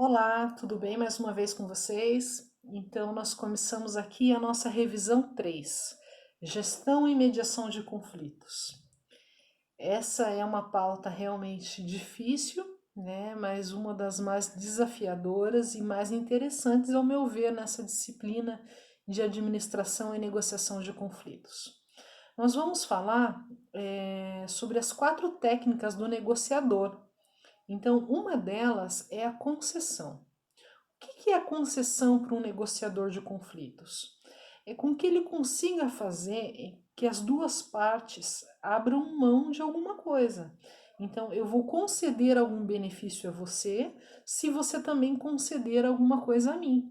Olá, tudo bem? Mais uma vez com vocês. Então, nós começamos aqui a nossa revisão 3, Gestão e Mediação de Conflitos. Essa é uma pauta realmente difícil, né? Mas uma das mais desafiadoras e mais interessantes, ao meu ver, nessa disciplina de administração e negociação de conflitos. Nós vamos falar sobre as 4 técnicas do negociador. Então, uma delas é a concessão. O que é a concessão para um negociador de conflitos? É com que ele consiga fazer que as duas partes abram mão de alguma coisa. Então, eu vou conceder algum benefício a você, se você também conceder alguma coisa a mim.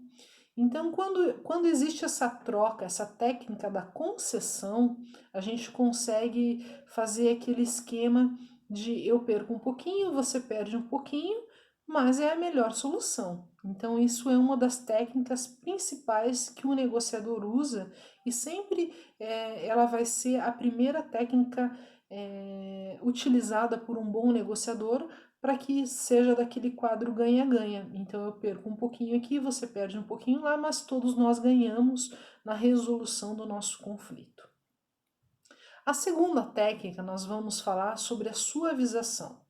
Então, quando existe essa troca, essa técnica da concessão, a gente consegue fazer aquele esquema de eu perco um pouquinho, você perde um pouquinho, mas é a melhor solução. Então, isso é uma das técnicas principais que o negociador usa e sempre ela vai ser a primeira técnica utilizada por um bom negociador para que seja daquele quadro ganha-ganha. Então, eu perco um pouquinho aqui, você perde um pouquinho lá, mas todos nós ganhamos na resolução do nosso conflito. A segunda técnica, nós vamos falar sobre a suavização.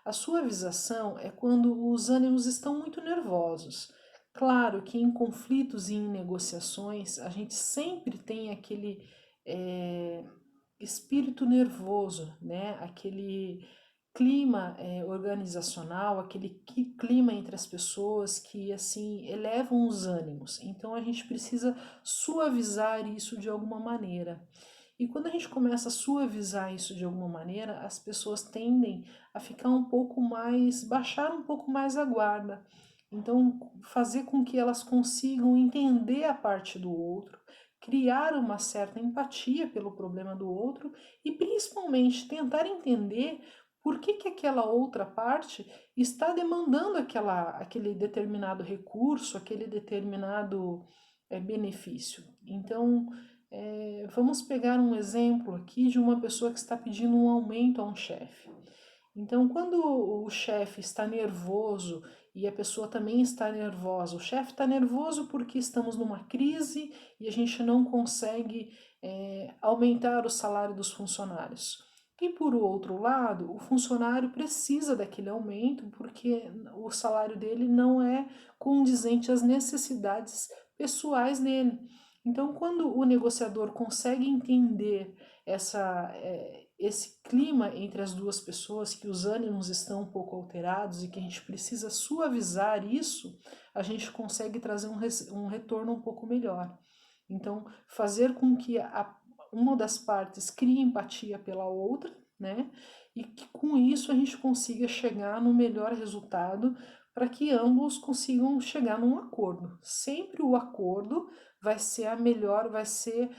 A suavização é quando os ânimos estão muito nervosos. Claro que em conflitos e em negociações a gente sempre tem aquele espírito nervoso, né? Aquele clima organizacional, aquele clima entre as pessoas que assim elevam os ânimos. Então a gente precisa suavizar isso de alguma maneira. E quando a gente começa a suavizar isso de alguma maneira, as pessoas tendem a ficar um pouco mais, baixar um pouco mais a guarda. Então, fazer com que elas consigam entender a parte do outro, criar uma certa empatia pelo problema do outro e principalmente tentar entender por que aquela outra parte está demandando aquele determinado recurso, aquele determinado benefício. Então, vamos pegar um exemplo aqui de uma pessoa que está pedindo um aumento a um chefe. Então, quando o chefe está nervoso e a pessoa também está nervosa, o chefe está nervoso porque estamos numa crise e a gente não consegue aumentar o salário dos funcionários. E por outro lado, o funcionário precisa daquele aumento porque o salário dele não é condizente às necessidades pessoais dele. Então, quando o negociador consegue entender esse clima entre as duas pessoas, que os ânimos estão um pouco alterados e que a gente precisa suavizar isso, a gente consegue trazer um retorno um pouco melhor. Então, fazer com que uma das partes crie empatia pela outra, né? E que com isso a gente consiga chegar no melhor resultado para que ambos consigam chegar num acordo. Sempre o acordo vai ser a melhor, vai ser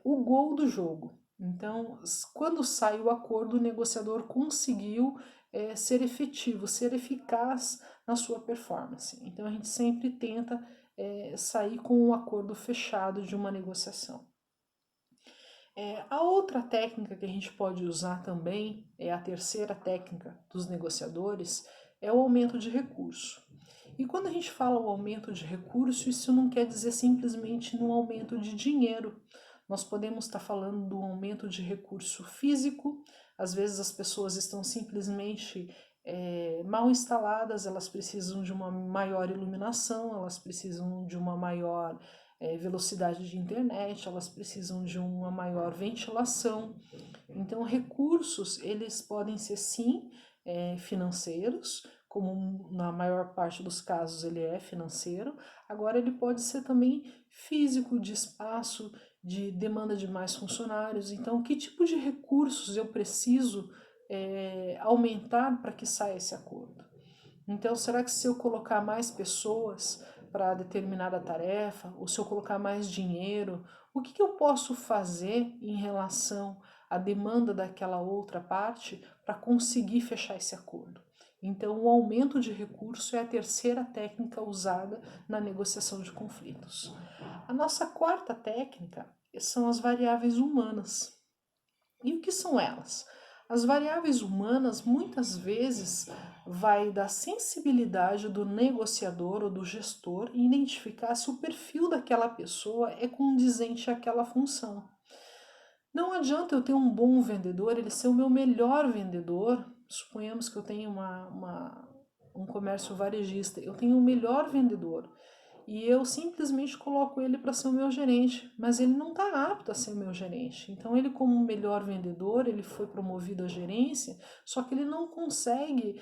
o gol do jogo. Então, quando sai o acordo, o negociador conseguiu ser efetivo, ser eficaz na sua performance. Então, a gente sempre tenta sair com um acordo fechado de uma negociação. A outra técnica que a gente pode usar também, é a terceira técnica dos negociadores, é o aumento de recurso. E quando a gente fala o aumento de recurso, isso não quer dizer simplesmente no aumento de dinheiro. Nós podemos estar falando do aumento de recurso físico, às vezes as pessoas estão simplesmente mal instaladas, elas precisam de uma maior iluminação, elas precisam de uma maior velocidade de internet, elas precisam de uma maior ventilação. Então, recursos, eles podem ser sim financeiros, como na maior parte dos casos ele é financeiro, agora ele pode ser também físico, de espaço, de demanda de mais funcionários. Então, que tipo de recursos eu preciso aumentar para que saia esse acordo? Então, será que se eu colocar mais pessoas para determinada tarefa, ou se eu colocar mais dinheiro, o que eu posso fazer em relação à demanda daquela outra parte para conseguir fechar esse acordo? Então, o aumento de recurso é a terceira técnica usada na negociação de conflitos. A nossa quarta técnica são as variáveis humanas. E o que são elas? As variáveis humanas muitas vezes vai da sensibilidade do negociador ou do gestor em identificar se o perfil daquela pessoa é condizente àquela função. Não adianta eu ter um bom vendedor, ele ser o meu melhor vendedor. Suponhamos que eu tenho um comércio varejista, eu tenho o melhor vendedor e eu simplesmente coloco ele para ser o meu gerente, mas ele não está apto a ser o meu gerente. Então, ele, como melhor vendedor, ele foi promovido à gerência, só que ele não consegue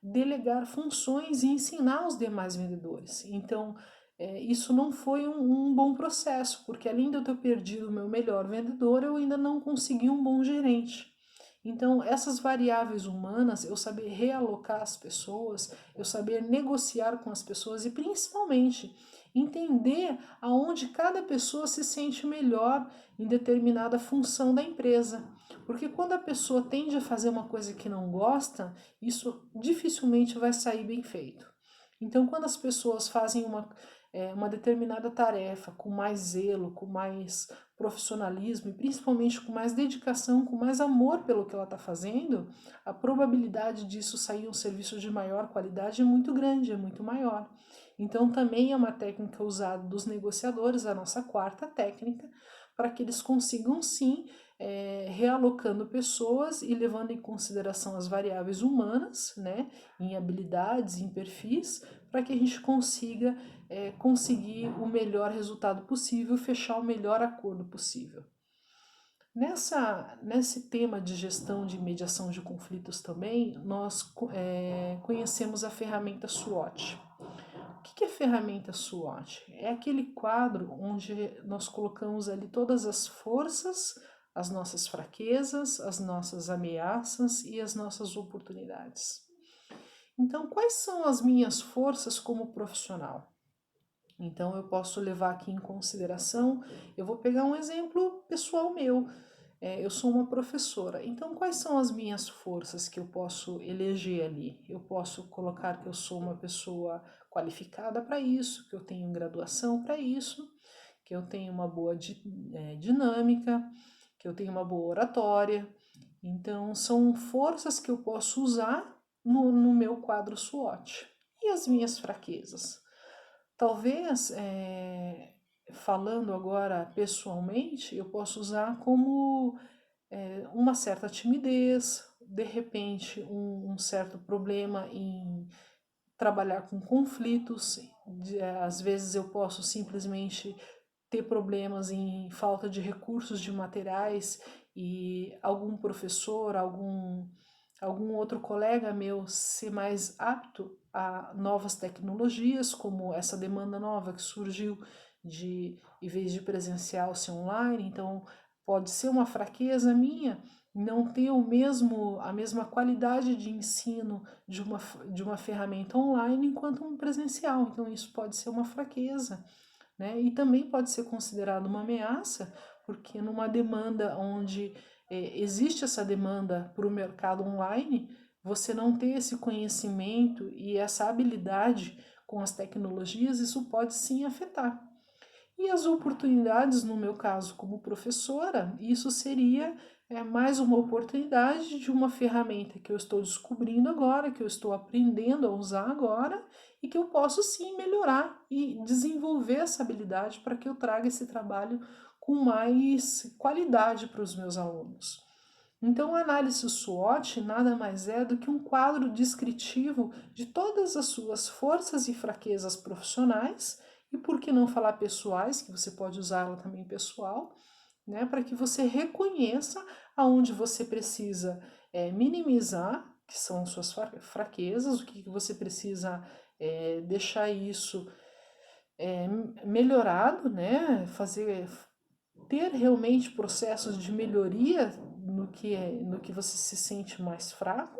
delegar funções e ensinar os demais vendedores. Então, isso não foi um bom processo, porque além de eu ter perdido o meu melhor vendedor, eu ainda não consegui um bom gerente. Então, essas variáveis humanas, eu saber realocar as pessoas, eu saber negociar com as pessoas e principalmente entender aonde cada pessoa se sente melhor em determinada função da empresa. Porque quando a pessoa tende a fazer uma coisa que não gosta, isso dificilmente vai sair bem feito. Então, quando as pessoas fazem uma determinada tarefa com mais zelo, com mais profissionalismo e principalmente com mais dedicação, com mais amor pelo que ela está fazendo, a probabilidade disso sair um serviço de maior qualidade é muito grande, é muito maior. Então, também é uma técnica usada dos negociadores, a nossa quarta técnica, para que eles consigam sim, realocando pessoas e levando em consideração as variáveis humanas, né, em habilidades, em perfis, para que a gente consiga conseguir o melhor resultado possível, fechar o melhor acordo possível. Nesse tema de gestão de mediação de conflitos também, nós conhecemos a ferramenta SWOT. O que é a ferramenta SWOT? É aquele quadro onde nós colocamos ali todas as forças, as nossas fraquezas, as nossas ameaças e as nossas oportunidades. Então, quais são as minhas forças como profissional? Então, eu posso levar aqui em consideração, eu vou pegar um exemplo pessoal meu. Eu sou uma professora, então quais são as minhas forças que eu posso eleger ali? Eu posso colocar que eu sou uma pessoa qualificada para isso, que eu tenho graduação para isso, que eu tenho uma boa dinâmica, que eu tenho uma boa oratória. Então, são forças que eu posso usar no meu quadro SWOT. E as minhas fraquezas? Talvez, falando agora pessoalmente, eu posso usar como uma certa timidez, de repente um certo problema em trabalhar com conflitos, às vezes eu posso simplesmente ter problemas em falta de recursos de materiais e algum professor, algum outro colega meu ser mais apto a novas tecnologias, como essa demanda nova que surgiu de, em vez de presencial, ser online. Então, pode ser uma fraqueza minha não ter a mesma qualidade de ensino de uma ferramenta online enquanto um presencial. Então, isso pode ser uma fraqueza, né? E também pode ser considerado uma ameaça, porque numa demanda onde existe essa demanda para o mercado online, você não ter esse conhecimento e essa habilidade com as tecnologias, isso pode sim afetar. E as oportunidades, no meu caso, como professora, isso seria mais uma oportunidade de uma ferramenta que eu estou descobrindo agora, que eu estou aprendendo a usar agora e que eu posso sim melhorar e desenvolver essa habilidade para que eu traga esse trabalho com mais qualidade para os meus alunos. Então, a análise SWOT nada mais é do que um quadro descritivo de todas as suas forças e fraquezas profissionais e, por que não falar pessoais, que você pode usar ela também pessoal, né, para que você reconheça aonde você precisa minimizar, que são suas fraquezas, o que você precisa deixar isso melhorado, né, ter realmente processos de melhoria no que você se sente mais fraco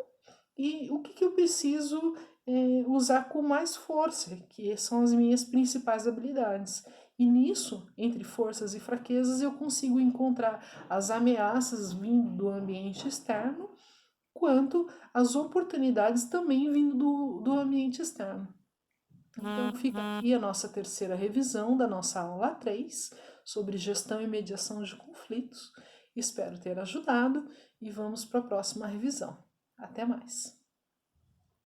e o que eu preciso usar com mais força, que são as minhas principais habilidades. E nisso, entre forças e fraquezas, eu consigo encontrar as ameaças vindo do ambiente externo, quanto as oportunidades também vindo do ambiente externo. Então, fica aqui a nossa terceira revisão da nossa aula 3 sobre gestão e mediação de conflitos. Espero ter ajudado e vamos para a próxima revisão. Até mais!